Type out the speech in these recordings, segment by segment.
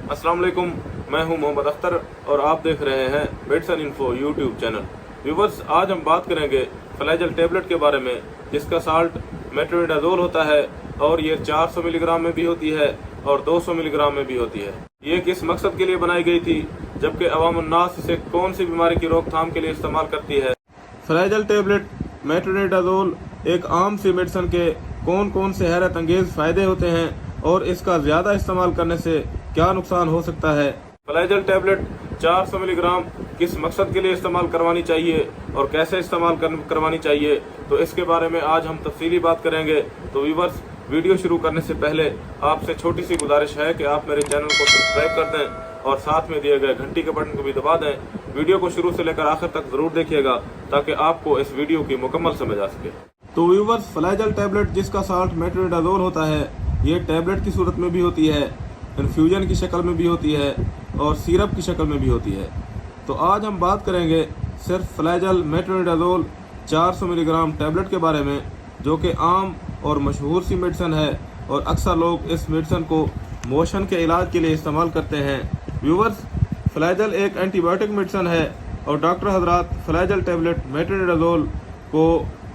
अस्सलाम वालेकुम, मैं हूं मोहम्मद अख्तर और आप देख रहे हैं medicine info YouTube channel. Viewers, आज हम बात करेंगे फ्लैजेल टेबलेट के बारे में, जिसका साल्ट मेट्रोनिडाजोल होता है और ये 400 मिलीग्राम में भी होती है और 200 मिलीग्राम में भी होती है। ये किस मकसद के लिए बनाई गई थी, जबकि अवामुन्नास इसे कौन सी बीमारी की रोकथाम के लिए इस्तेमाल करती है। फ्लैजेल टेबलेट मेट्रोनिडाजोल एक आम सी मेडिसिन के कौन कौन से हैरत अंगेज फायदे होते हैं और इसका ज्यादा इस्तेमाल करने से क्या नुकसान हो सकता है। फ्लैजेल टेबलेट 400 मिलीग्राम किस मकसद के लिए इस्तेमाल करवानी चाहिए और कैसे इस्तेमाल करवानी चाहिए, तो इसके बारे में आज हम तफसीली बात करेंगे। तो व्यूवर्स, वीडियो शुरू करने से पहले आपसे छोटी सी गुजारिश है कि आप मेरे चैनल को सब्सक्राइब कर दें और साथ में दिए गए घंटी के बटन को भी दबा दें। वीडियो को शुरू से लेकर आखिर तक जरूर देखिएगा ताकि आपको इस वीडियो की मुकम्मल समझ आ सके। तो व्यूवर्स, फ्लैजेल टेबलेट जिसका साल्ट मेट्रोनिडाजोल होता है, ये टेबलेट की सूरत में भी होती है, इन्फ्यूजन की शक्ल में भी होती है और सिरप की शक्ल में भी होती है। तो आज हम बात करेंगे सिर्फ फ्लैजेल मेट्रोनिडाजोल 400 मिलीग्राम टेबलेट के बारे में, जो कि आम और मशहूर सी मेडिसिन है और अक्सर लोग इस मेडिसिन को मोशन के इलाज के लिए इस्तेमाल करते हैं। व्यूवर्स, फ्लैजेल एक एंटीबायोटिक मेडिसिन है और डॉक्टर हजरात फ्लैजेल टेबलेट मेट्रोनिडाजोल को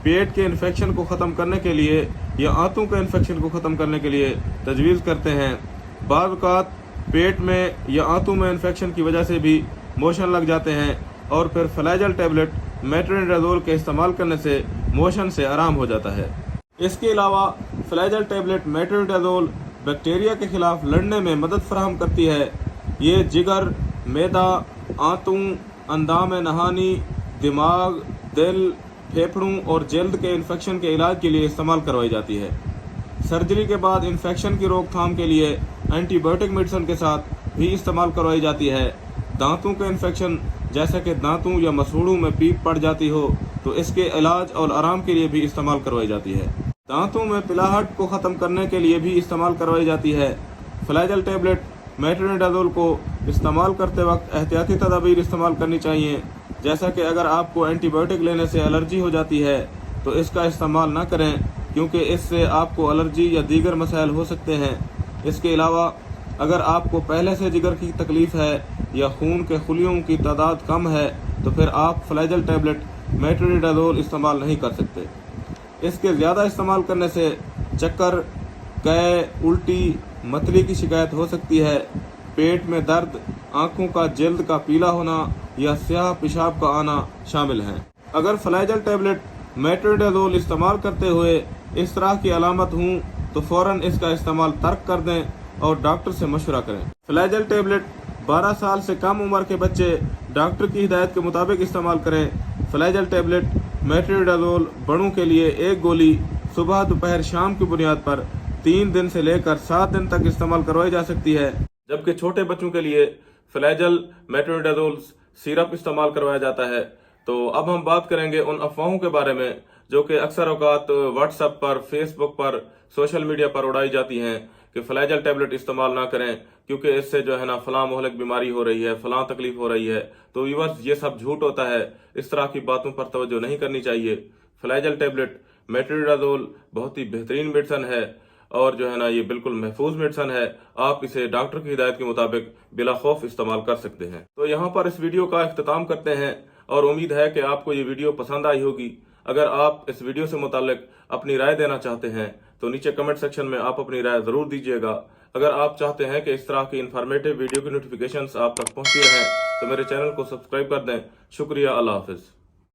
पेट के इन्फेक्शन को ख़त्म करने के लिए या आंतों के इन्फेक्शन को ख़त्म करने के लिए तजवीज़ करते हैं। बाज़ औक़ात पेट में या आंतों में इन्फेक्शन की वजह से भी मोशन लग जाते हैं और फिर फ्लैजेल टेबलेट मेट्रोनिडाजोल के इस्तेमाल करने से मोशन से आराम हो जाता है। इसके अलावा फ्लैजेल टेबलेट मेट्रोनिडाजोल बैक्टीरिया के खिलाफ लड़ने में मदद फराहम करती है। ये जिगर, मैदा, आंतों, अंदाम नहानी, दिमाग, दिल, फेफड़ों और जल्द के इन्फेक्शन के इलाज के लिए इस्तेमाल करवाई जाती है। सर्जरी के बाद इन्फेक्शन की रोकथाम के लिए एंटीबायोटिक मेडिसिन के साथ भी इस्तेमाल करवाई जाती है। दांतों के इन्फेक्शन जैसे कि दांतों या मसूड़ों में पीप पड़ जाती हो तो इसके इलाज और आराम के लिए भी इस्तेमाल करवाई जाती है। दांतों में पिलाहट को ख़त्म करने के लिए भी इस्तेमाल करवाई जाती है। फ्लैजेल टेबलेट मेट्रोनिडाजोल को इस्तेमाल करते वक्त एहतियाती तदाबीर इस्तेमाल करनी चाहिए, जैसा कि अगर आपको एंटीबायोटिक लेने से एलर्जी हो जाती है तो इसका इस्तेमाल ना करें, क्योंकि इससे आपको एलर्जी या दीगर मसाइल हो सकते हैं। इसके अलावा अगर आपको पहले से जिगर की तकलीफ़ है या खून के खुलियों की तादाद कम है तो फिर आप फ्लैजेल टेबलेट मेट्रोनिडाजोल इस्तेमाल नहीं कर सकते। इसके ज़्यादा इस्तेमाल करने से चक्कर, कै, उल्टी, मतली की शिकायत हो सकती है। पेट में दर्द, आँखों का जल्द का पीला होना या स्याह पेशाब का आना शामिल हैं। अगर फ्लैजेल टेबलेट मेट्रोनिडाजोल इस्तेमाल करते हुए इस तरह की अलामत हों तो फ़ौरन इसका इस्तेमाल तर्क कर दें और डॉक्टर से मशवरा करें। फ्लैजेल टेबलेट 12 साल से कम उम्र के बच्चे डॉक्टर की हिदायत के मुताबिक इस्तेमाल करें। फ्लैजेल टेबलेट मेट्रोनिडाजोल बड़ों के लिए एक गोली सुबह, दोपहर, शाम की बुनियाद पर 3 दिन से लेकर 7 दिन तक इस्तेमाल करवाई जा सकती है, जबकि छोटे बच्चों के लिए फ्लैजेल मेट्रोनिडाजोल सिरप इस्तेमाल करवाया जाता है। तो अब हम बात करेंगे उन अफवाहों के बारे में जो कि अक्सर औकात व्हाट्सएप पर, फेसबुक पर, सोशल मीडिया पर उड़ाई जाती हैं कि फ्लैजेल टेबलेट इस्तेमाल ना करें क्योंकि इससे जो है ना फलां मोहलक बीमारी हो रही है, फलां तकलीफ हो रही है। तो व्यूअर्स, ये सब झूठ होता है। इस तरह की बातों पर तवज्जो नहीं करनी चाहिए। फ्लैजेल टेबलेट मेट्रोनिडाजोल बहुत ही बेहतरीन मेडिसिन है और जो है ना ये बिल्कुल महफूज मेडिसिन है। आप इसे डॉक्टर की हिदायत के मुताबिक बिला खौफ इस्तेमाल कर सकते हैं। तो यहाँ पर इस वीडियो का इख्तिताम करते हैं और उम्मीद है कि आपको ये वीडियो पसंद आई होगी। अगर आप इस वीडियो से मुतालिक अपनी राय देना चाहते हैं तो नीचे कमेंट सेक्शन में आप अपनी राय जरूर दीजिएगा। अगर आप चाहते हैं कि इस तरह की इन्फॉर्मेटिव वीडियो की नोटिफिकेशंस आप तक पहुंचती रहें तो मेरे चैनल को सब्सक्राइब कर दें। शुक्रिया, अल्लाह हाफिज।